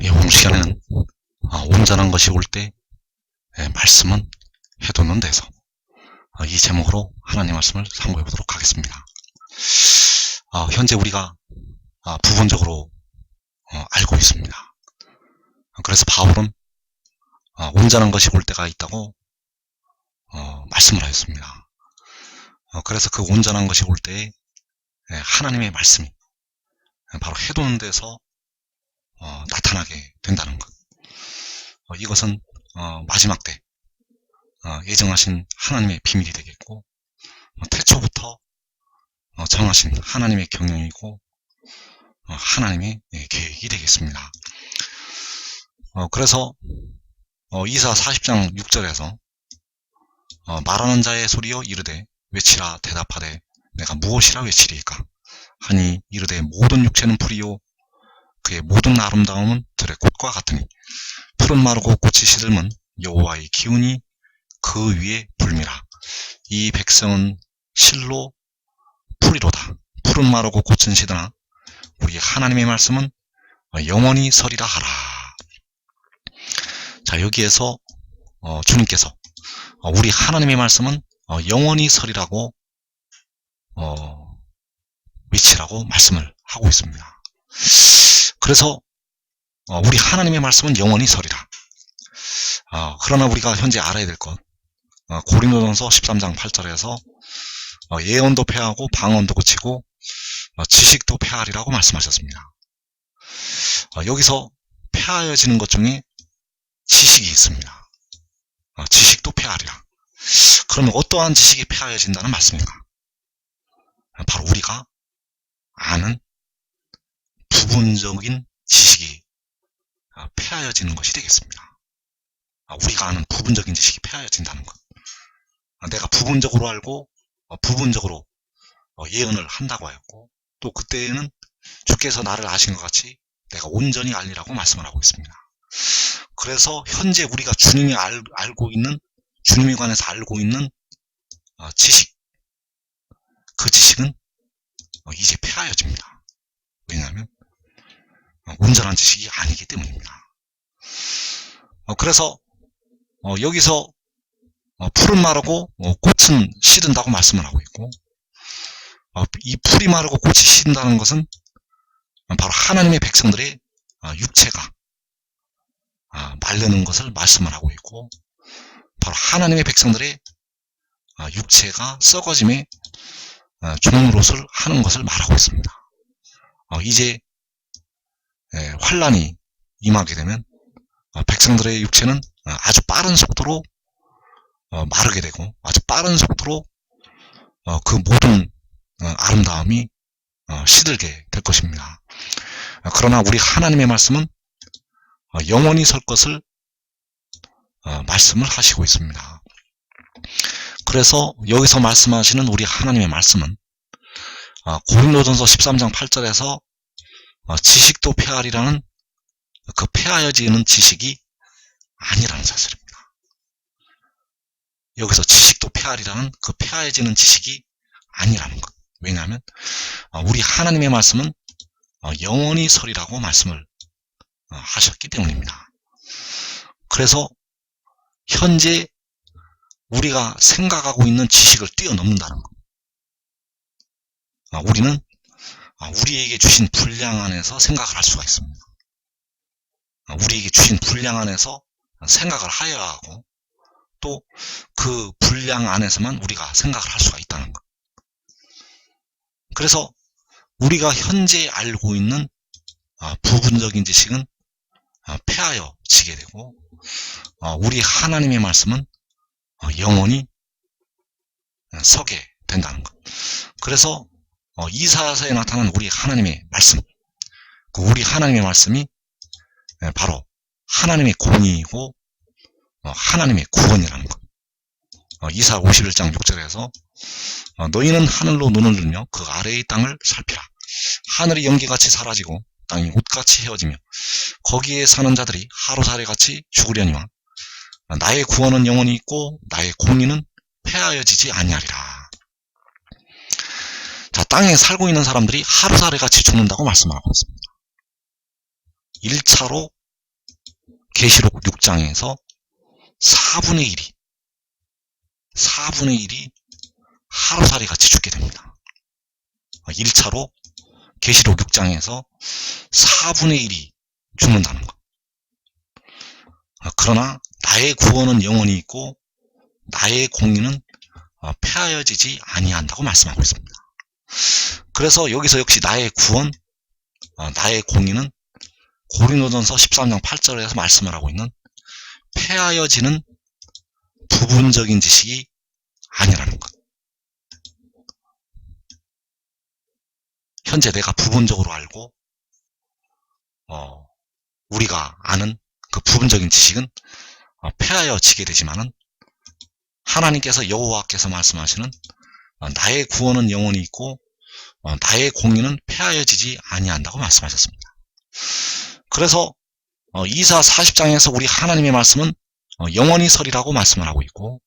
오늘 시간에는 온전한 것이 올 때 말씀은 해돋는 데서 이 제목으로 하나님 말씀을 상고해 보도록 하겠습니다. 현재 우리가 부분적으로 알고 있습니다. 그래서 바울은 온전한 것이 올 때가 있다고 말씀을 하였습니다. 그래서 그 온전한 것이 올 때에 하나님의 말씀이 바로 해돋는 데서 나타나게 된다는 것. 이것은 마지막 때 예정하신 하나님의 비밀이 되겠고, 태초부터 정하신 하나님의 경영이고 하나님의 계획이 되겠습니다. 그래서 이사 40장 6절에서 말하는 자의 소리여 이르되 외치라 대답하되 내가 무엇이라 외치리이까 하니 이르되 모든 육체는 풀이요 그의 모든 아름다움은 들의 꽃과 같으니 풀은 마르고 꽃이 시들면 여호와의 기운이 그 위에 불미라. 이 백성은 실로 풀이로다. 풀은 마르고 꽃은 시드나 우리 하나님의 말씀은 영원히 서리라 하라. 자, 여기에서 주님께서 우리 하나님의 말씀은 영원히 서리라고 외치라고 말씀을 하고 있습니다. 그래서 우리 하나님의 말씀은 영원히 서리라. 그러나 우리가 현재 알아야 될 것, 고린도전서 13장 8절에서 예언도 폐하고 방언도 그치고 지식도 폐하리라고 말씀하셨습니다. 여기서 폐하여지는 것 중에 지식이 있습니다. 지식도 폐하리라. 그러면 어떠한 지식이 폐하여진다는 말씀인가? 바로 우리가 아는 부분적인 지식이 폐하여지는 것이 되겠습니다. 우리가 아는 부분적인 지식이 폐하여진다는 것. 내가 부분적으로 알고 부분적으로 예언을 한다고 하였고, 또 그때에는 주께서 나를 아신 것 같이 내가 온전히 알리라고 말씀을 하고 있습니다. 그래서 현재 우리가 주님이 알고 있는, 주님에 관해서 알고 있는 지식, 그 지식은 이제 폐하여집니다. 왜냐하면 온전한 지식이 아니기 때문입니다. 그래서 여기서 풀은 마르고 꽃은 시든다고 말씀을 하고 있고, 이 풀이 마르고 꽃이 시든다는 것은 바로 하나님의 백성들의 육체가 마르는 것을 말씀을 하고 있고, 바로 하나님의 백성들의 육체가 썩어짐에 종노릇을 하는 것을 말하고 있습니다. 이제 환란이 임하게 되면 백성들의 육체는 아주 빠른 속도로 마르게 되고, 아주 빠른 속도로 그 모든 아름다움이 시들게 될 것입니다. 그러나 우리 하나님의 말씀은 영원히 설 것을 말씀을 하시고 있습니다. 그래서 여기서 말씀하시는 우리 하나님의 말씀은 고린도전서 13장 8절에서 지식도 폐하리라는 그 폐하여지는 지식이 아니라는 사실입니다. 여기서 지식도 폐하리라는 그 폐하여지는 지식이 아니라는 것. 왜냐하면 우리 하나님의 말씀은 영원히 서리라고 말씀을 하셨기 때문입니다. 그래서 현재 우리가 생각하고 있는 지식을 뛰어넘는다는 것. 우리는 우리에게 주신 분량 안에서 생각을 할 수가 있습니다. 우리에게 주신 분량 안에서 생각을 하여야 하고, 또 그 분량 안에서만 우리가 생각을 할 수가 있다는 것. 그래서 우리가 현재 알고 있는 부분적인 지식은 폐하여지게 되고, 우리 하나님의 말씀은 영원히 서게 된다는 것. 그래서 이사야서에 나타난 우리 하나님의 말씀, 그 우리 하나님의 말씀이 바로 하나님의 공의이고 하나님의 구원이라는 것. 이사 51장 6절에서 너희는 하늘로 눈을 들며 그 아래의 땅을 살피라. 하늘이 연기같이 사라지고 땅이 옷같이 헤어지며 거기에 사는 자들이 하루살이같이 죽으려니와 나의 구원은 영원히 있고 나의 공의는 폐하여지지 아니하리라. 자, 땅에 살고 있는 사람들이 하루살이같이 죽는다고 말씀하고 있습니다. 1차로 계시록 6장에서 4분의 1이 하루살이 같이 죽게 됩니다. 1차로 계시록 6장에서 4분의 1이 죽는다는 것. 그러나 나의 구원은 영원히 있고 나의 공의는 폐하여지지 아니한다고 말씀하고 있습니다. 그래서 여기서 역시 나의 구원, 나의 공의는 고린도전서 13장 8절에서 말씀을 하고 있는 폐하여지는 부분적인 지식이 아니라는 것. 현재 내가 부분적으로 알고 우리가 아는 그 부분적인 지식은 폐하여지게 되지만은 하나님께서 여호와께서 말씀하시는 나의 구원은 영원히 있고 나의 공의는 폐하여지지 아니한다고 말씀하셨습니다. 그래서 이사 40장에서 우리 하나님의 말씀은 영원히 서리라고 말씀을 하고 있고,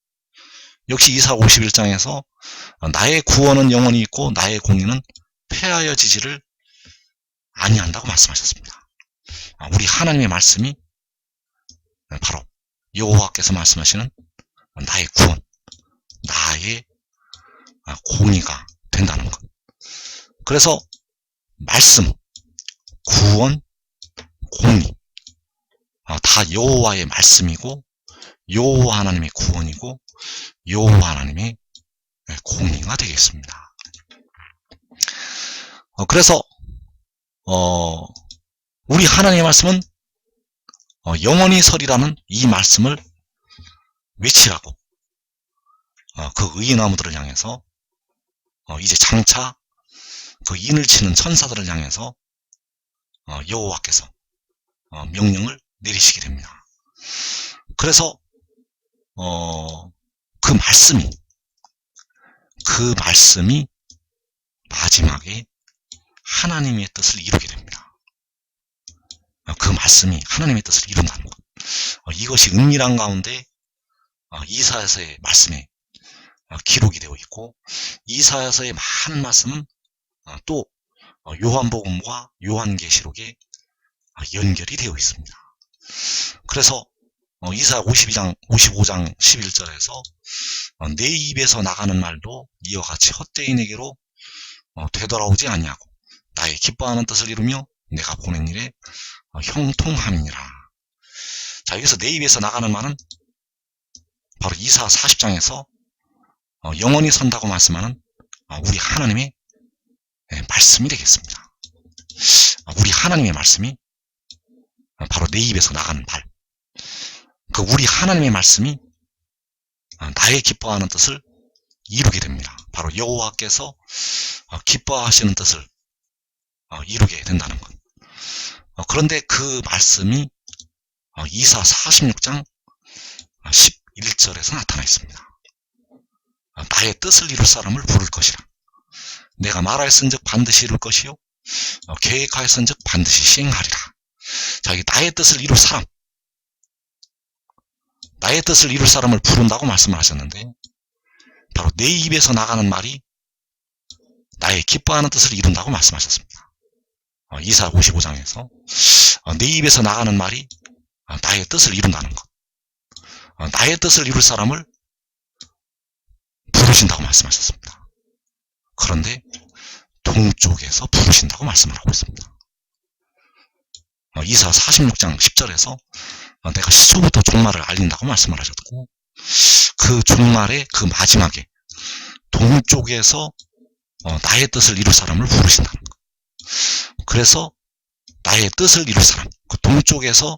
역시 이사 51장에서 나의 구원은 영원히 있고 나의 공의는 폐하여지지를 아니한다고 말씀하셨습니다. 우리 하나님의 말씀이 바로 여호와께서 말씀하시는 나의 구원, 나의 공의가 된다는 것. 그래서 말씀, 구원, 공의 다 여호와의 말씀이고 여호와 하나님의 구원이고 여호와 하나님의 공의가 되겠습니다. 그래서 우리 하나님의 말씀은 영원히 서리라는 이 말씀을 외치라고 그 의인나무들을 향해서 이제 장차 그 인을 치는 천사들을 향해서 여호와께서 명령을 내리시게 됩니다. 그래서 그 말씀이 마지막에 하나님의 뜻을 이루게 됩니다. 그 말씀이 하나님의 뜻을 이룬다는 것. 이것이 은밀한 가운데 이사야서의 말씀에 기록이 되어 있고, 이사야서의 많은 말씀은 또 요한복음과 요한계시록에 연결이 되어 있습니다. 그래서 이사야 55장 11절에서 내 입에서 나가는 말도 이와 같이 헛되이 내게로 되돌아오지 아니하고 나의 기뻐하는 뜻을 이루며 내가 보낸 일에 형통함이니라. 자, 여기서 내 입에서 나가는 말은 바로 이사 40장에서 영원히 선다고 말씀하는 우리 하나님의 말씀이 되겠습니다. 우리 하나님의 말씀이 바로 내 입에서 나가는 말. 그 우리 하나님의 말씀이 나의 기뻐하는 뜻을 이루게 됩니다. 바로 여호와께서 기뻐하시는 뜻을 이루게 된다는 것. 그런데 그 말씀이 이사 46장 11절에서 나타나 있습니다. 나의 뜻을 이룰 사람을 부를 것이라. 내가 말하였은즉 반드시 이룰 것이요 계획하였은즉 반드시 시행하리라. 자, 이게 나의 뜻을 이룰 사람, 나의 뜻을 이룰 사람을 부른다고 말씀을 하셨는데, 바로 내 입에서 나가는 말이 나의 기뻐하는 뜻을 이룬다고 말씀하셨습니다. 이사 55장에서 내 입에서 나가는 말이 나의 뜻을 이룬다는 것. 나의 뜻을 이룰 사람을 부르신다고 말씀하셨습니다. 그런데 동쪽에서 부르신다고 말씀을 하고 있습니다. 이사 46장 10절에서 내가 시초부터 종말을 알린다고 말씀을 하셨고, 그 종말의 그 마지막에 동쪽에서 나의 뜻을 이룰 사람을 부르신다는 것. 그래서 나의 뜻을 이룰 사람, 그 동쪽에서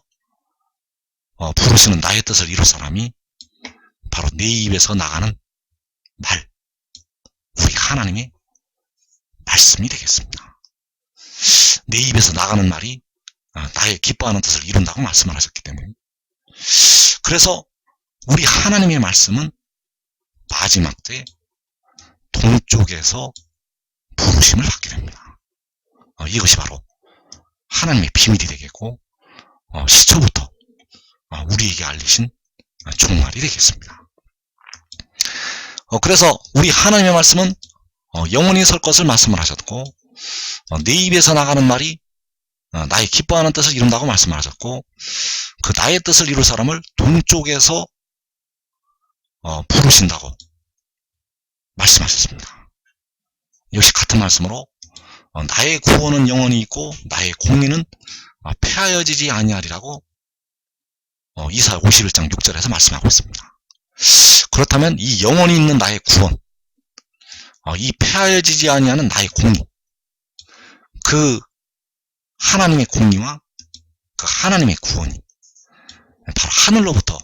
부르시는 나의 뜻을 이룰 사람이 바로 내 입에서 나가는 말, 우리 하나님의 말씀이 되겠습니다. 내 입에서 나가는 말이 나의 기뻐하는 뜻을 이룬다고 말씀을 하셨기 때문에, 그래서 우리 하나님의 말씀은 마지막 때 동쪽에서 부르심을 받게 됩니다. 이것이 바로 하나님의 비밀이 되겠고, 시초부터 우리에게 알리신 종말이 되겠습니다. 그래서 우리 하나님의 말씀은 영원히 설 것을 말씀을 하셨고, 내 입에서 나가는 말이 나의 기뻐하는 뜻을 이룬다고 말씀을 하셨고, 그 나의 뜻을 이룰 사람을 동쪽에서 부르신다고 말씀하셨습니다. 역시 같은 말씀으로 나의 구원은 영원히 있고 나의 공의는 폐하여지지 아니하리라고 이사야 51장 6절에서 말씀하고 있습니다. 그렇다면 이 영원히 있는 나의 구원, 이 폐하여지지 아니하는 나의 공의, 그 하나님의 공의와 그 하나님의 구원이 바로 하늘로부터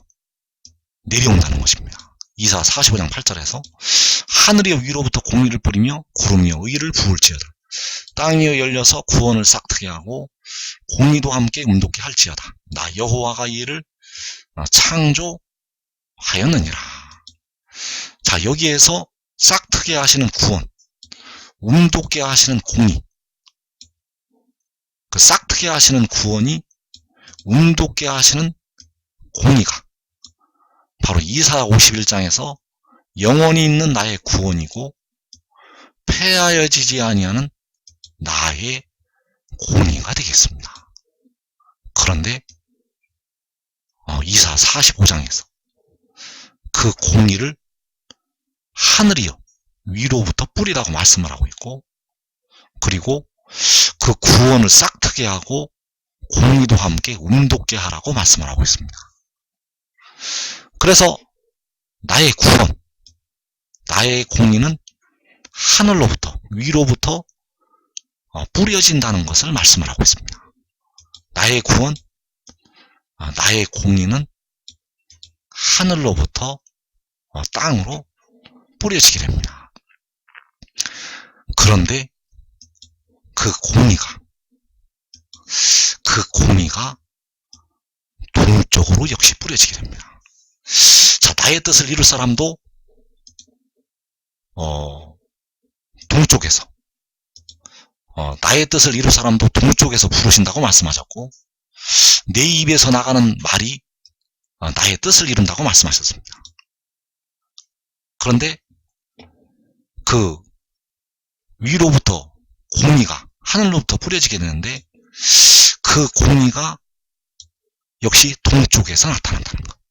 내려온다는 것입니다. 이사야 45장 8절에서 하늘이 위로부터 공의를 뿌리며 구름이여 의를 부을지어다. 땅이 열려서 구원을 싹트게 하고 공의도 함께 음돋게 할지어다. 나 여호와가 이 일을 창조하였느니라. 자, 여기에서 싹트게 하시는 구원, 음돋게 하시는 공의, 그 싹트게 하시는 구원이 음돋게 하시는 공의가 바로 이사야 51장에서 영원히 있는 나의 구원이고 폐하여지지 아니하는 나의 공의가 되겠습니다. 그런데 이사야 45장에서 그 공의를 하늘이여 위로부터 뿌리라고 말씀을 하고 있고, 그리고 그 구원을 싹트게 하고 공의도 함께 음돋게 하라고 말씀을 하고 있습니다. 그래서 나의 구원, 나의 공의는 하늘로부터 위로부터 뿌려진다는 것을 말씀을 하고 있습니다. 나의 구원, 나의 공의는 하늘로부터 땅으로 뿌려지게 됩니다. 그런데 그 공의가 동쪽으로 역시 뿌려지게 됩니다. 자, 나의 뜻을 이룰 사람도 동쪽에서, 나의 뜻을 이룰 사람도 동쪽에서 부르신다고 말씀하셨고, 내 입에서 나가는 말이 나의 뜻을 이룬다고 말씀하셨습니다. 그런데 그 위로부터 공의가 하늘로부터 뿌려지게 되는데, 그 공의가 역시 동쪽에서 나타난다는 것.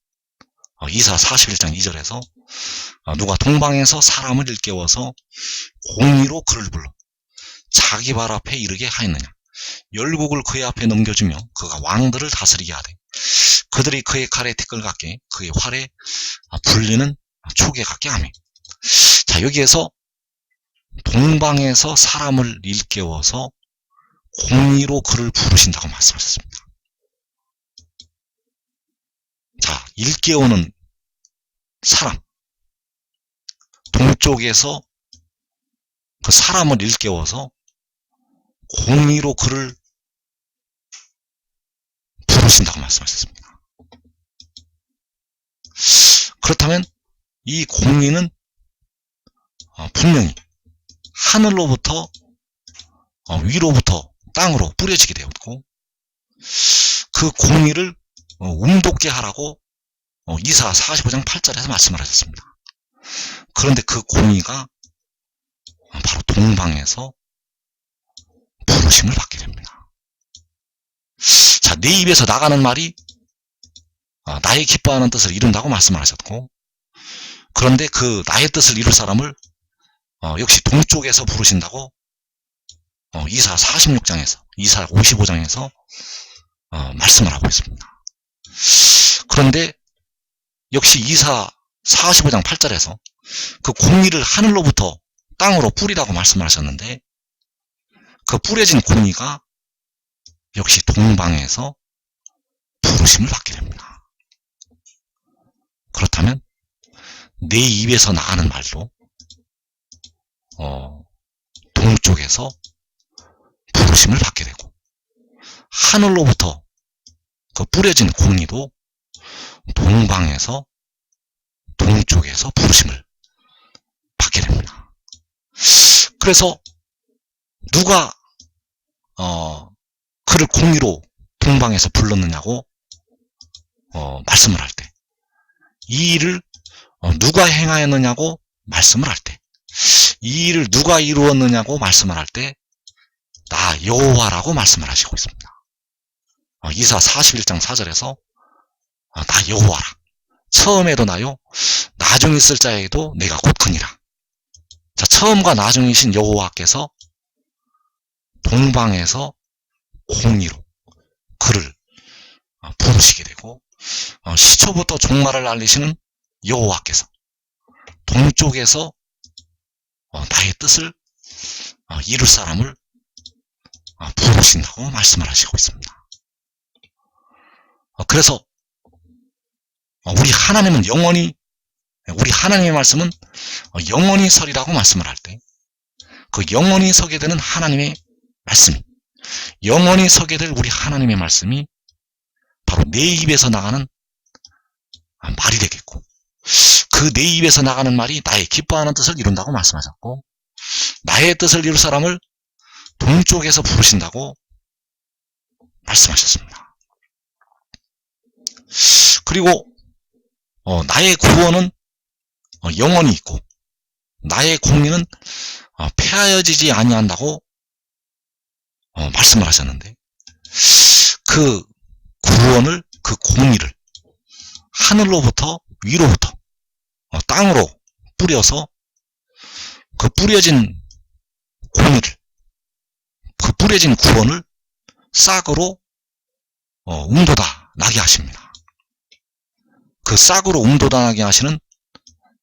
이사야 41장 2절에서 누가 동방에서 사람을 일깨워서 공의로 그를 불러 자기 발 앞에 이르게 하였느냐. 열국을 그의 앞에 넘겨주며 그가 왕들을 다스리게 하되 그들이 그의 칼에 티끌 같게 그의 활에 불리는 초계 같게 하며. 자, 여기에서 동방에서 사람을 일깨워서 공의로 그를 부르신다고 말씀하셨습니다. 자, 일깨우는 사람, 동쪽에서 그 사람을 일깨워서 공의로 그를 부르신다고 말씀하셨습니다. 그렇다면 이 공의는 분명히 하늘로부터 위로부터 땅으로 뿌려지게 되었고, 그 공의를 음돋게 하라고 이사야 45장 8절에서 말씀을 하셨습니다. 그런데 그 공의가 바로 동방에서 부르심을 받게 됩니다. 자, 내 입에서 나가는 말이 나의 기뻐하는 뜻을 이룬다고 말씀을 하셨고, 그런데 그 나의 뜻을 이룰 사람을 역시 동쪽에서 부르신다고 이사야 46장에서 이사야 55장에서 말씀을 하고 있습니다. 그런데 역시 이사야 45장 8절에서 그 공의를 하늘로부터 땅으로 뿌리라고 말씀을 하셨는데, 그 뿌려진 공의가 역시 동방에서 부르심을 받게 됩니다. 그렇다면 내 입에서 나가는 말도 동쪽에서 부르심을 받게 되고, 하늘로부터 그 뿌려진 공의도 동방에서 동쪽에서 부르심을 받게 됩니다. 그래서 누가 그를 공의로 동방에서 불렀느냐고 말씀을 할 때, 이 일을 누가 행하였느냐고 말씀을 할 때, 이 일을 누가 이루었느냐고 말씀을 할 때, 나 여호와라고 말씀을 하시고 있습니다. 이사야 41장 4절에서 나 여호와라. 처음에도 나요, 나중에 있을 자에도 내가 곧 크니라. 자, 처음과 나중이신 여호와께서 동방에서 공의로 그를 부르시게 되고, 시초부터 종말을 알리시는 여호와께서 동쪽에서 나의 뜻을 이룰 사람을 부르신다고 말씀을 하시고 있습니다. 그래서 우리 하나님은 영원히, 우리 하나님의 말씀은 영원히 서리라고 말씀을 할 때, 그 영원히 서게 되는 하나님의 말씀이, 영원히 서게 될 우리 하나님의 말씀이 바로 내 입에서 나가는 말이 되겠고, 그 내 입에서 나가는 말이 나의 기뻐하는 뜻을 이룬다고 말씀하셨고, 나의 뜻을 이룰 사람을 동쪽에서 부르신다고 말씀하셨습니다. 그리고 나의 구원은 영원히 있고, 나의 공의는 폐하여지지 아니한다고 말씀을 하셨는데, 그 구원을, 그 공의를 하늘로부터 위로부터 땅으로 뿌려서 그 뿌려진 공의를, 그 뿌려진 구원을 싹으로 움돋아 나게 하십니다. 그 싹으로 움돋아 나게 하시는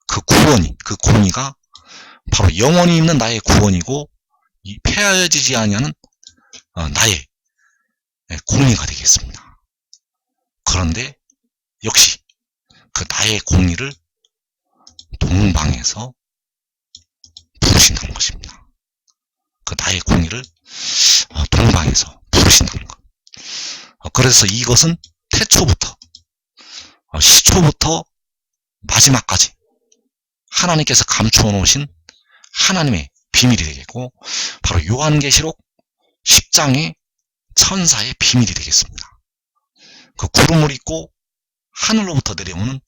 그 구원이, 그 공의가 바로 영원히 있는 나의 구원이고, 폐하여지지 아니하는 나의 공의가 되겠습니다. 그런데 역시 그 나의 공의를 동방에서 부르신다는 것입니다. 그 나의 공의를 동방에서 부르신다는 것. 그래서 이것은 태초부터 시초부터 마지막까지 하나님께서 감추어 놓으신 하나님의 비밀이 되겠고, 바로 요한계시록 10장의 천사의 비밀이 되겠습니다. 그 구름을 입고 하늘로부터 내려오는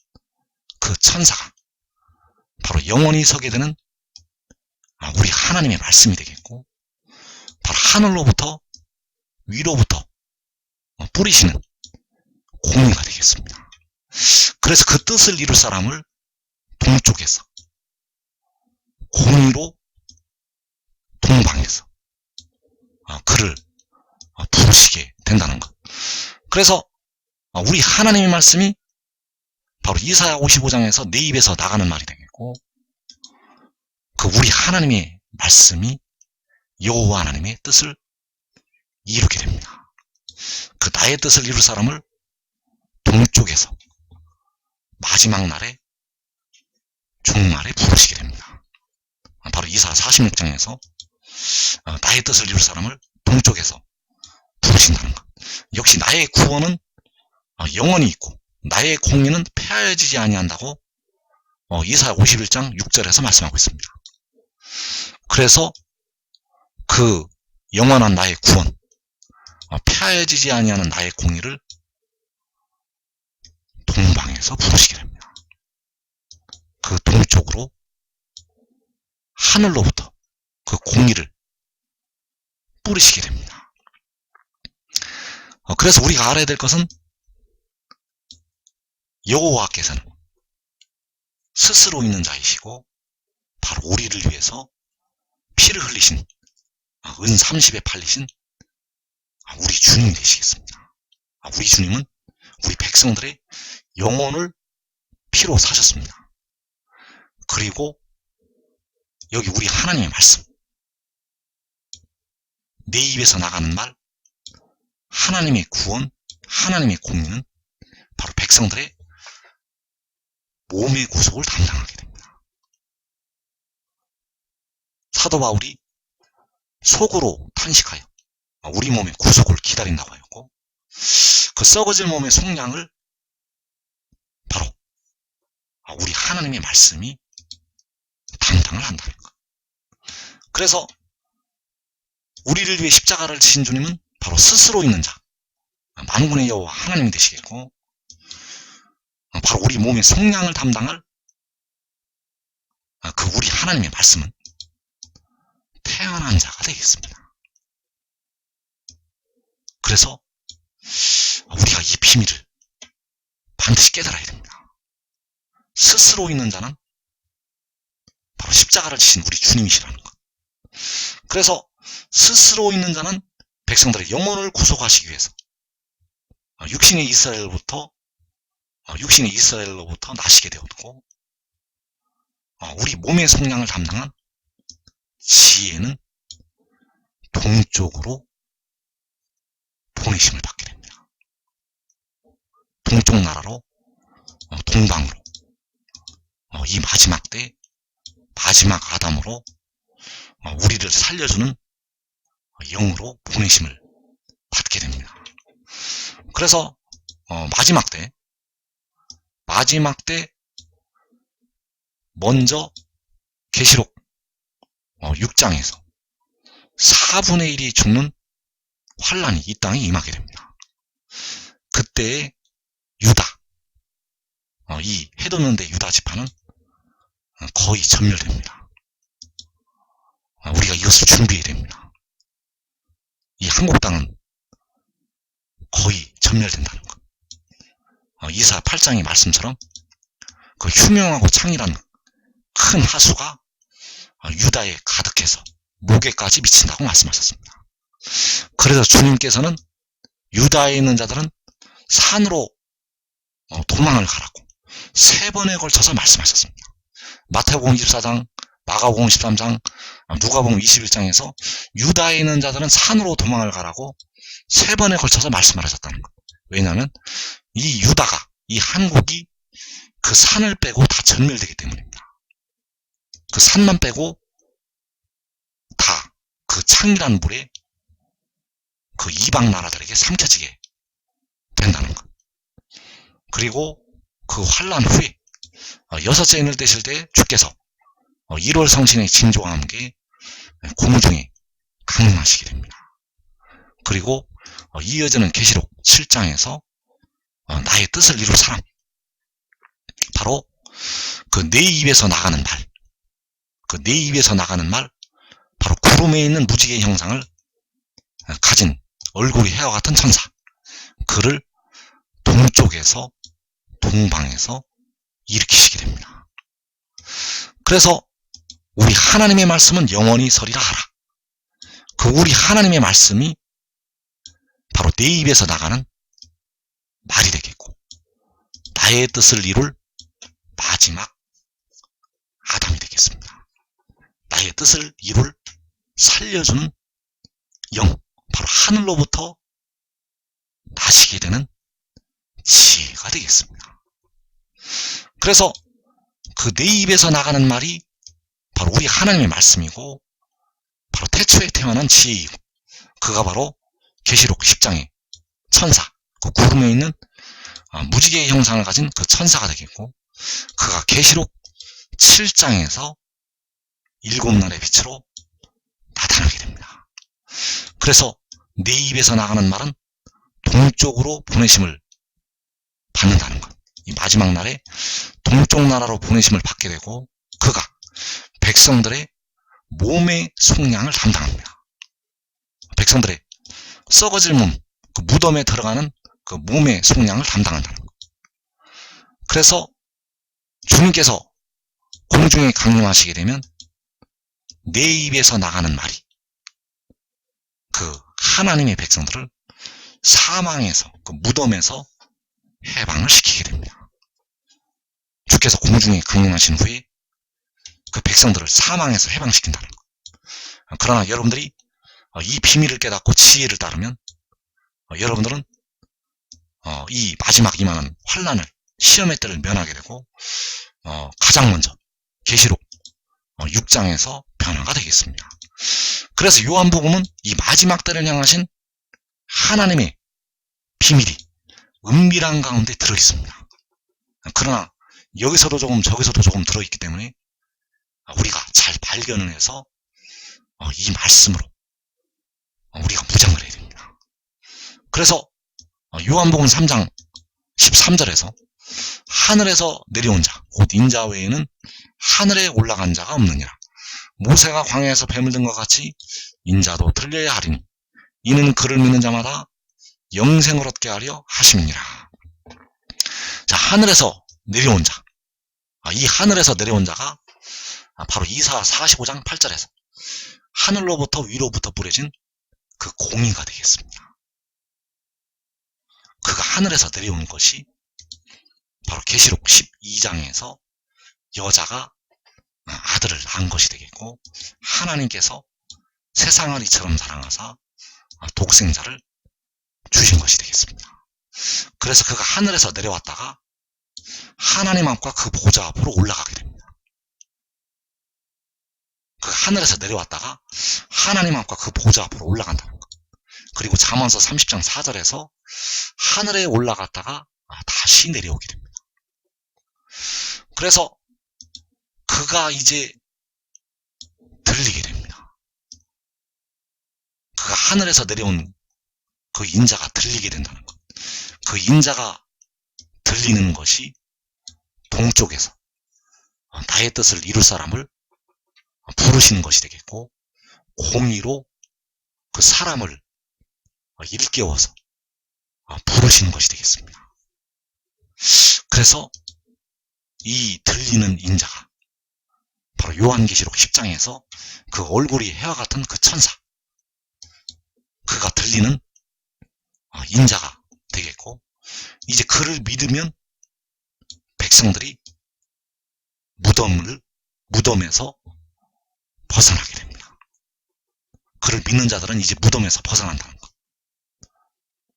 그 천사가 바로 영원히 서게 되는 우리 하나님의 말씀이 되겠고, 바로 하늘로부터 위로부터 뿌리시는 공의가 되겠습니다. 그래서 그 뜻을 이룰 사람을 동쪽에서, 공의로 동방에서 그를 부르시게 된다는 것. 그래서 우리 하나님의 말씀이 바로 이사야 55장에서 내 입에서 나가는 말이 되겠고, 그 우리 하나님의 말씀이 여호와 하나님의 뜻을 이루게 됩니다. 그 나의 뜻을 이룰 사람을 동쪽에서 마지막 날에 종말에 부르시게 됩니다. 바로 이사야 46장에서 나의 뜻을 이룰 사람을 동쪽에서 부르신다는 것. 역시 나의 구원은 영원히 있고, 나의 공의는 폐하여지지 아니한다고 이사야 51장 6절에서 말씀하고 있습니다. 그래서 그 영원한 나의 구원, 폐하여지지 아니하는 나의 공의를 동방에서 부르시게 됩니다. 그 동쪽으로 하늘로부터 그 공의를 뿌리시게 됩니다. 그래서 우리가 알아야 될 것은, 여호와께서는 스스로 있는 자이시고, 바로 우리를 위해서 피를 흘리신, 은 30에 팔리신 우리 주님이 되시겠습니다. 우리 주님은 우리 백성들의 영혼을 피로 사셨습니다. 그리고 여기 우리 하나님의 말씀, 내 입에서 나가는 말, 하나님의 구원, 하나님의 공의는 바로 백성들의 몸의 구속을 담당하게 됩니다. 사도 바울이 속으로 탄식하여 우리 몸의 구속을 기다린다고 하였고, 그 썩어질 몸의 속량을 바로 우리 하나님의 말씀이 담당을 한다는 것. 그래서 우리를 위해 십자가를 지신 주님은 바로 스스로 있는 자, 만군의 여호와 하나님이 되시겠고, 바로 우리 몸의 속량을 담당할 그 우리 하나님의 말씀은 태어난 자가 되겠습니다. 그래서 우리가 이 비밀을 반드시 깨달아야 됩니다. 스스로 있는 자는 바로 십자가를 지신 우리 주님이시라는 것. 그래서 스스로 있는 자는 백성들의 영혼을 구속하시기 위해서 육신의 이스라엘로부터 나시게 되었고, 우리 몸의 속량을 담당한 지혜는 동쪽으로 보내심을 받게 됩니다. 동쪽 나라로, 동방으로, 이 마지막 때 마지막 아담으로 우리를 살려주는 영으로 보내심을 받게 됩니다. 그래서 마지막 때 먼저 계시록 6장에서 4분의 1이 죽는 환란이 이 땅에 임하게 됩니다. 그때에 유다, 이 해돋는데 유다 지파는 거의 전멸됩니다. 우리가 이것을 준비해야 됩니다. 이 한국 땅은 거의 전멸된다는 것. 이사 8장의 말씀처럼 그 흉흉하고 창이란 큰 하수가 유다에 가득해서 목에까지 미친다고 말씀하셨습니다. 그래서 주님께서는 유다에 있는 자들은 산으로 도망을 가라고 3번에 걸쳐서 말씀하셨습니다. 마태복음 24장, 마가복음 13장, 누가복음 21장에서 유다에 있는 자들은 산으로 도망을 가라고 3번에 걸쳐서 말씀을 하셨다는 것. 왜냐하면 이 유다가, 이 한국이 그 산을 빼고 다 전멸되기 때문입니다. 그 산만 빼고 다 그 창이란 물에 그 이방 나라들에게 삼켜지게 된다는 것. 그리고 그 환란 후에 6째 인을 떼실 때 주께서 1월 성신의 징조와 함께 공중에 강림하시게 됩니다. 그리고 이어지는 계시록 7장에서 나의 뜻을 이룰 사람, 바로 그 내 입에서 나가는 말, 바로 구름에 있는 무지개의 형상을 가진 얼굴이 해와 같은 천사, 그를 동쪽에서 동방에서 일으키시게 됩니다. 그래서 우리 하나님의 말씀은 영원히 서리라 하라. 그 우리 하나님의 말씀이 바로 내 입에서 나가는 말이 되겠고, 나의 뜻을 이룰 마지막 아담이 되겠습니다. 나의 뜻을 이룰 살려주는 영, 바로 하늘로부터 나시게 되는 지혜가 되겠습니다. 그래서 그 내 입에서 나가는 말이 바로 우리 하나님의 말씀이고, 바로 태초에 태어난 지혜이고, 그가 바로 계시록 10장의 천사, 그 구름에 있는 무지개의 형상을 가진 그 천사가 되겠고, 그가 계시록 7장에서 7날의 빛으로 나타나게 됩니다. 그래서 내 입에서 나가는 말은 동쪽으로 보내심을 받는다는 것. 이 마지막 날에 동쪽 나라로 보내심을 받게 되고, 그가 백성들의 몸의 속량을 담당합니다. 백성들의 썩어질 몸, 그 무덤에 들어가는 그 몸의 속량을 담당한다는 것. 그래서 주님께서 공중에 강림하시게 되면 내 입에서 나가는 말이 그 하나님의 백성들을 사망에서, 그 무덤에서 해방을 시키게 됩니다. 주께서 공중에 강림하신 후에 그 백성들을 사망에서 해방시킨다는 것. 그러나 여러분들이 이 비밀을 깨닫고 지혜를 따르면 여러분들은 이 마지막 임하는 환란을, 시험의 때를 면하게 되고, 가장 먼저 계시록 6장에서 변화가 되겠습니다. 그래서 요한복음은 이 마지막 때를 향하신 하나님의 비밀이 은밀한 가운데 들어있습니다. 그러나 여기서도 조금 저기서도 조금 들어있기 때문에 우리가 잘 발견을 해서 이 말씀으로 우리가 무장을 해야 됩니다. 그래서 요한복음 3장 13절에서 하늘에서 내려온 자, 곧 인자 외에는 하늘에 올라간 자가 없느니라. 모세가 광야에서 뱀을 든 것 같이 인자도 들려야 하리니 이는 그를 믿는 자마다 영생을 얻게 하려 하심이니라. 자, 하늘에서 내려온 자. 이 하늘에서 내려온 자가 바로 이사 45장 8절에서 하늘로부터 위로부터 뿌려진 그 공의가 되겠습니다. 그가 하늘에서 내려온 것이 바로 계시록 12장에서 여자가 아들을 낳은 것이 되겠고, 하나님께서 세상을 이처럼 사랑하사 독생자를 주신 것이 되겠습니다. 그래서 그가 하늘에서 내려왔다가 하나님 앞과 그 보좌 앞으로 올라가게 됩니다. 그 하늘에서 내려왔다가 하나님 앞과 그 보좌 앞으로 올라간다는 것. 그리고 잠언서 30장 4절에서 하늘에 올라갔다가 다시 내려오게 됩니다. 그래서 그가 이제 들리게 됩니다. 그가 하늘에서 내려온 그 인자가 들리게 된다는 것. 그 인자가 들리는 것이 동쪽에서 나의 뜻을 이룰 사람을 부르시는 것이 되겠고, 공의로 그 사람을 일깨워서 부르시는 것이 되겠습니다. 그래서 이 들리는 인자가 바로 요한계시록 10장에서 그 얼굴이 해와 같은 그 천사, 그가 들리는 인자가 되겠고, 이제 그를 믿으면 백성들이 무덤에서 벗어나게 됩니다. 그를 믿는 자들은 이제 무덤에서 벗어난다는 것.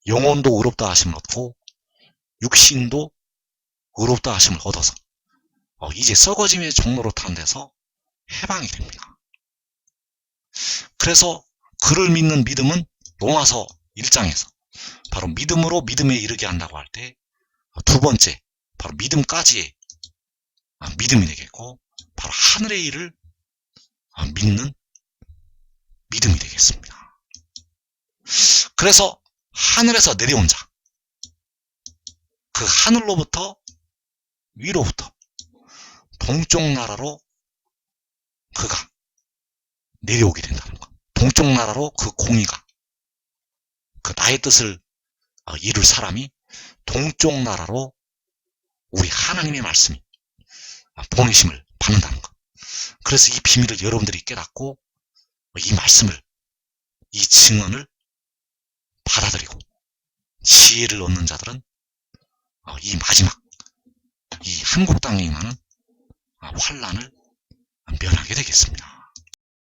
영혼도 의롭다 하심을 얻고 육신도 의롭다 하심을 얻어서 이제 썩어짐의 종로로 탄 데서 해방이 됩니다. 그래서 그를 믿는 믿음은 로마서 1장에서 바로 믿음으로 믿음에 이르게 한다고 할 때 두 번째 바로 믿음까지의 믿음이 되겠고, 바로 하늘의 일을 믿는 믿음이 되겠습니다. 그래서 하늘에서 내려온 자, 그 하늘로부터 위로부터 동쪽 나라로 그가 내려오게 된다는 것. 동쪽 나라로 그 공의가, 그 나의 뜻을 이룰 사람이 동쪽 나라로 우리 하나님의 말씀이 보내심을 받는다는 것. 그래서 이 비밀을 여러분들이 깨닫고 이 말씀을, 이 증언을 받아들이고 지혜를 얻는 자들은 이 마지막, 이 한국 땅에 임하는 환란을 면하게 되겠습니다.